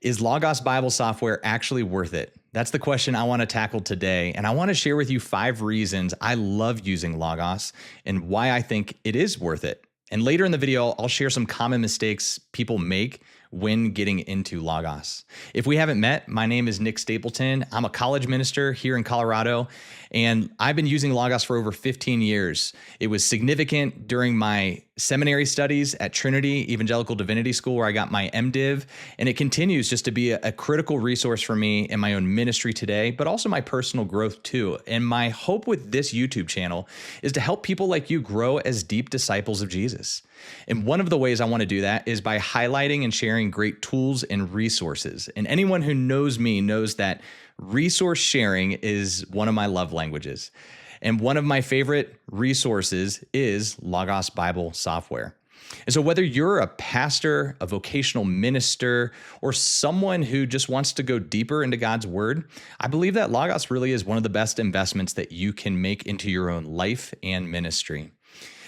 Is Logos Bible software actually worth it? That's the question I want to tackle today. And I want to share with you 5 reasons I love using Logos and why I think it is worth it. And later in the video, I'll share some common mistakes people make when getting into Logos. If we haven't met, my name is Nick Stapleton. I'm a college minister here in Colorado, and I've been using Logos for over 15 years. It was significant during my seminary studies at Trinity Evangelical Divinity School, where I got my MDiv, and it continues just to be a critical resource for me in my own ministry today, but also my personal growth too. And my hope with this YouTube channel is to help people like you grow as deep disciples of Jesus. And one of the ways I want to do that is by highlighting and sharing great tools and resources. And anyone who knows me knows that resource sharing is one of my love languages. And one of my favorite resources is Logos Bible software. And so whether you're a pastor, a vocational minister, or someone who just wants to go deeper into God's word, I believe that Logos really is one of the best investments that you can make into your own life and ministry.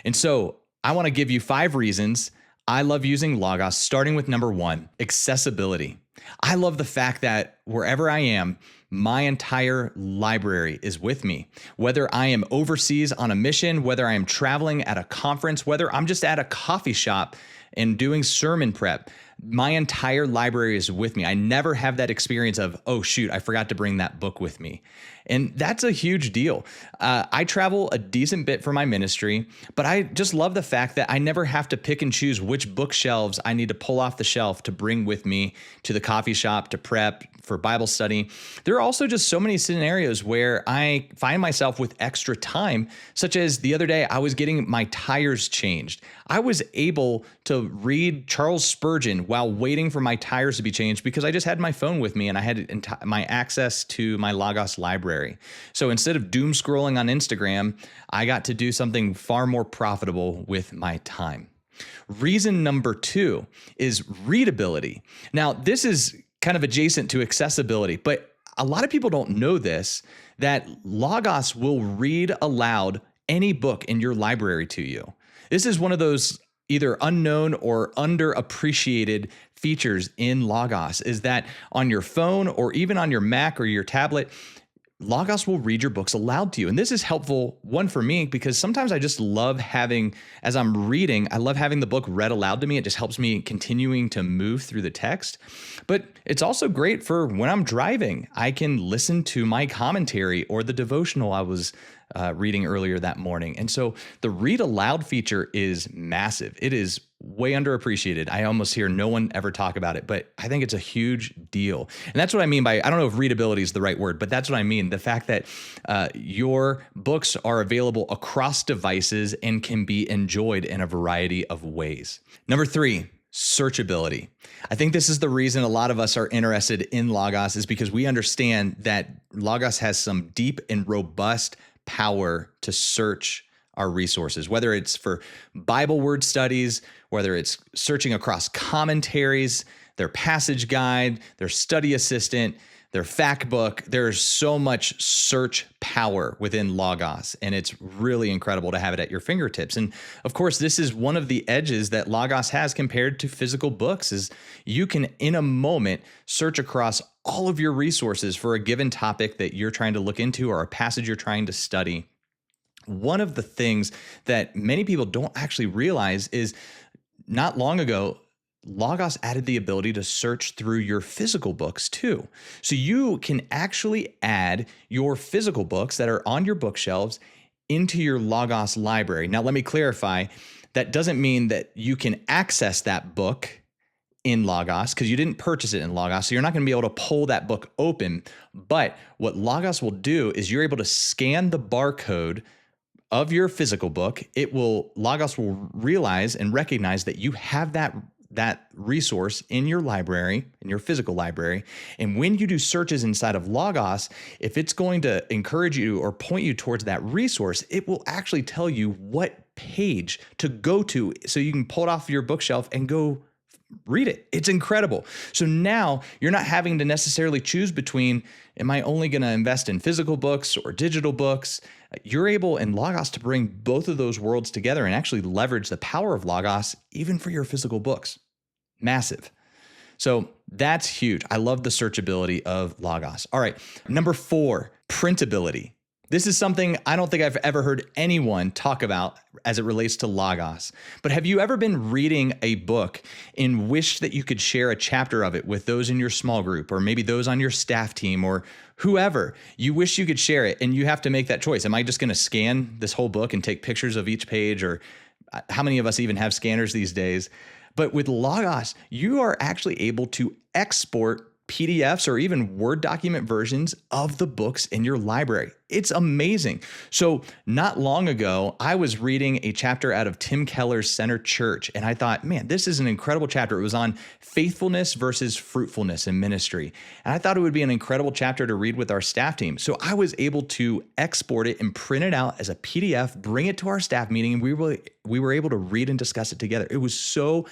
And so I want to give you 5 reasons I love using Logos, starting with number 1, accessibility. I love the fact that wherever I am, my entire library is with me. Whether I am overseas on a mission, whether I am traveling at a conference, whether I'm just at a coffee shop and doing sermon prep, my entire library is with me. I never have that experience of, oh shoot, I forgot to bring that book with me. And that's a huge deal. I travel a decent bit for my ministry, but I just love the fact that I never have to pick and choose which bookshelves I need to pull off the shelf to bring with me to the coffee shop, to prep, for Bible study. There are also just so many scenarios where I find myself with extra time, such as the other day, I was getting my tires changed. I was able to read Charles Spurgeon while waiting for my tires to be changed because I just had my phone with me and I had my access to my Logos library. So instead of doom scrolling on Instagram, I got to do something far more profitable with my time. Reason number 2 is readability. Now, this is kind of adjacent to accessibility, but a lot of people don't know this, that Logos will read aloud any book in your library to you. This is one of those either unknown or underappreciated features in Logos, is that on your phone or even on your Mac or your tablet, Logos will read your books aloud to you. And this is helpful, one, for me, because sometimes I just love having, as I'm reading, I love having the book read aloud to me. It just helps me continuing to move through the text. But it's also great for when I'm driving. I can listen to my commentary or the devotional I was reading earlier that morning. And so the read aloud feature is massive. It is way underappreciated. I almost hear no one ever talk about it, but I think it's a huge deal. And that's what I mean by, I don't know if readability is the right word, but that's what I mean. The fact that your books are available across devices and can be enjoyed in a variety of ways. Number 3, searchability. I think this is the reason a lot of us are interested in Logos, is because we understand that Logos has some deep and robust power to search our resources, whether it's for Bible word studies, whether it's searching across commentaries, their passage guide, their study assistant, their fact book. There's so much search power within Logos, and it's really incredible to have it at your fingertips. And of course, this is one of the edges that Logos has compared to physical books, is you can, in a moment, search across all of your resources for a given topic that you're trying to look into or a passage you're trying to study. One of the things that many people don't actually realize is not long ago, Logos added the ability to search through your physical books too. So you can actually add your physical books that are on your bookshelves into your Logos library. Now, let me clarify, that doesn't mean that you can access that book in Logos, because you didn't purchase it in Logos, so you're not going to be able to pull that book open. But what Logos will do is you're able to scan the barcode of your physical book. Logos will realize and recognize that you have that resource in your library, in your physical library. And when you do searches inside of Logos, if it's going to encourage you or point you towards that resource, it will actually tell you what page to go to so you can pull it off your bookshelf and go read it. It's incredible. So now you're not having to necessarily choose between, am I only going to invest in physical books or digital books? You're able in Logos to bring both of those worlds together and actually leverage the power of Logos even for your physical books. Massive. So that's huge. I love the searchability of Logos. All right. Number 4, printability. This is something I don't think I've ever heard anyone talk about as it relates to Logos. But have you ever been reading a book and wished that you could share a chapter of it with those in your small group, or maybe those on your staff team, or whoever? You wish you could share it, and you have to make that choice. Am I just going to scan this whole book and take pictures of each page? Or how many of us even have scanners these days? But with Logos, you are actually able to export PDFs or even Word document versions of the books in your library. It's amazing. So not long ago, I was reading a chapter out of Tim Keller's Center Church, and I thought, man, this is an incredible chapter. It was on faithfulness versus fruitfulness in ministry. And I thought it would be an incredible chapter to read with our staff team. So I was able to export it and print it out as a PDF, bring it to our staff meeting, and we were able to read and discuss it together. It was so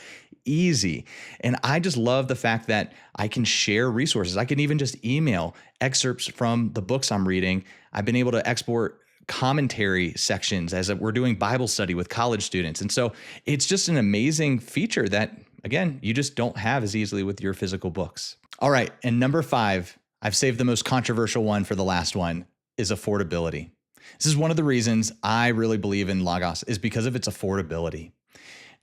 easy. And I just love the fact that I can share resources. I can even just email excerpts from the books I'm reading. I've been able to export commentary sections as we're doing Bible study with college students. And so it's just an amazing feature that, again, you just don't have as easily with your physical books. All right. And number 5, I've saved the most controversial one for the last one, is affordability. This is one of the reasons I really believe in Logos, is because of its affordability.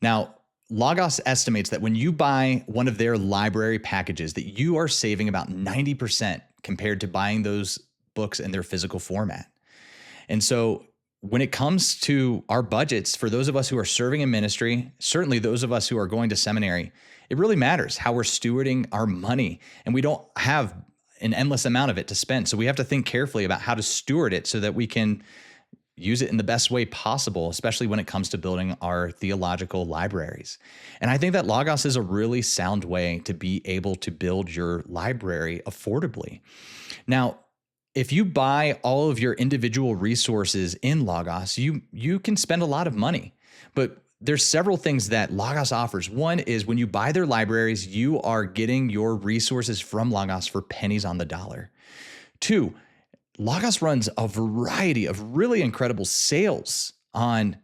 Now, Logos estimates that when you buy one of their library packages, that you are saving about 90% compared to buying those books in their physical format. And so when it comes to our budgets, for those of us who are serving in ministry, certainly those of us who are going to seminary, it really matters how we're stewarding our money. And we don't have an endless amount of it to spend. So we have to think carefully about how to steward it so that we can use it in the best way possible, especially when it comes to building our theological libraries. And I think that Logos is a really sound way to be able to build your library affordably. Now, if you buy all of your individual resources in Logos, you can spend a lot of money. But there's several things that Logos offers. One is when you buy their libraries, you are getting your resources from Logos for pennies on the dollar. 2, Logos runs a variety of really incredible sales on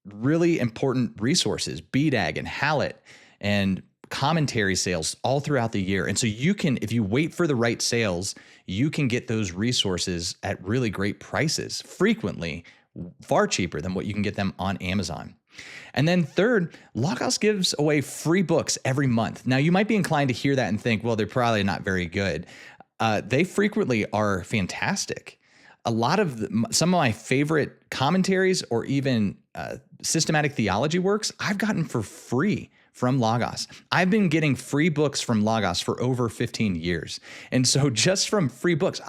really important resources, BDAG and Hallett and commentary sales all throughout the year. And so you can, if you wait for the right sales, you can get those resources at really great prices, frequently far cheaper than what you can get them on Amazon. And then 3rd, Logos gives away free books every month. Now, you might be inclined to hear that and think, well, they're probably not very good. They frequently are fantastic. Some of my favorite commentaries or even systematic theology works, I've gotten for free from Logos. I've been getting free books from Logos for over 15 years. And so just from free books,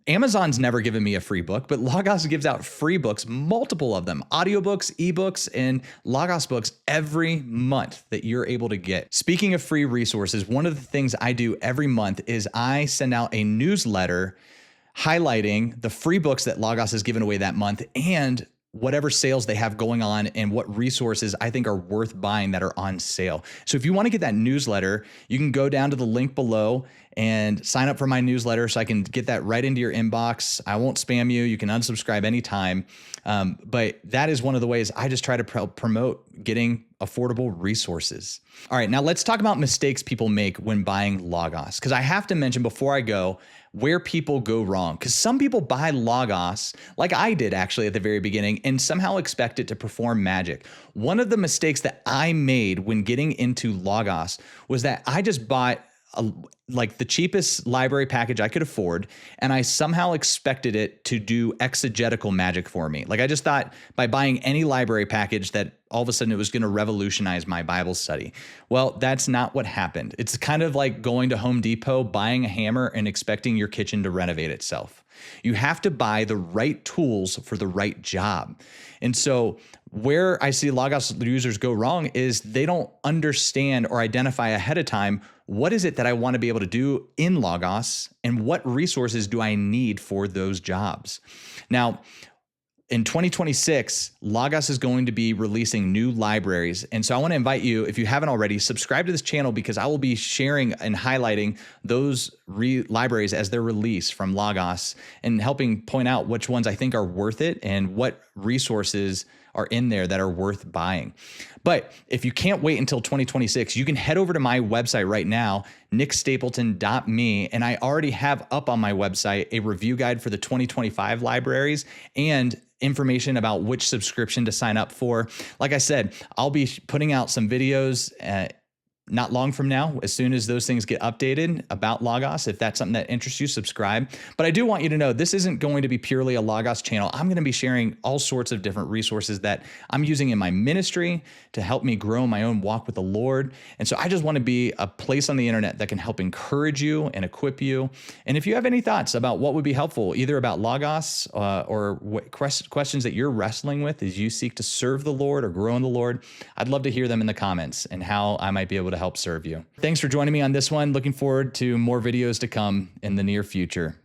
Amazon's never given me a free book, but Logos gives out free books, multiple of them, audiobooks, ebooks, and Logos books every month that you're able to get. Speaking of free resources, one of the things I do every month is I send out a newsletter highlighting the free books that Logos has given away that month and whatever sales they have going on and what resources I think are worth buying that are on sale. So if you want to get that newsletter, you can go down to the link below and sign up for my newsletter so I can get that right into your inbox. I won't spam you. You can unsubscribe anytime. But that is one of the ways I just try to promote getting affordable resources. All right, now let's talk about mistakes people make when buying Logos, because I have to mention before I go where people go wrong, because some people buy Logos, like I did actually at the very beginning, and somehow expect it to perform magic. One of the mistakes that I made when getting into Logos was that I just bought like the cheapest library package I could afford, and I somehow expected it to do exegetical magic for me. Like I just thought by buying any library package that all of a sudden it was going to revolutionize my Bible study. Well, that's not what happened. It's kind of like going to Home Depot, buying a hammer, and expecting your kitchen to renovate itself. You have to buy the right tools for the right job. And so where I see Logos users go wrong is they don't understand or identify ahead of time, what is it that I want to be able to do in Logos and what resources do I need for those jobs? Now, in 2026, Logos is going to be releasing new libraries. And so I want to invite you, if you haven't already, subscribe to this channel because I will be sharing and highlighting those libraries as they're released from Logos and helping point out which ones I think are worth it and what resources are in there that are worth buying. But if you can't wait until 2026, you can head over to my website right now, nickstapleton.me, and I already have up on my website a review guide for the 2025 libraries and information about which subscription to sign up for. Like I said, I'll be putting out some videos not long from now, as soon as those things get updated about Logos. If that's something that interests you, subscribe. But I do want you to know this isn't going to be purely a Logos channel. I'm going to be sharing all sorts of different resources that I'm using in my ministry to help me grow my own walk with the Lord. And so I just want to be a place on the internet that can help encourage you and equip you. And if you have any thoughts about what would be helpful, either about Logos or what questions that you're wrestling with as you seek to serve the Lord or grow in the Lord, I'd love to hear them in the comments and how I might be able to help serve you. Thanks for joining me on this one. Looking forward to more videos to come in the near future.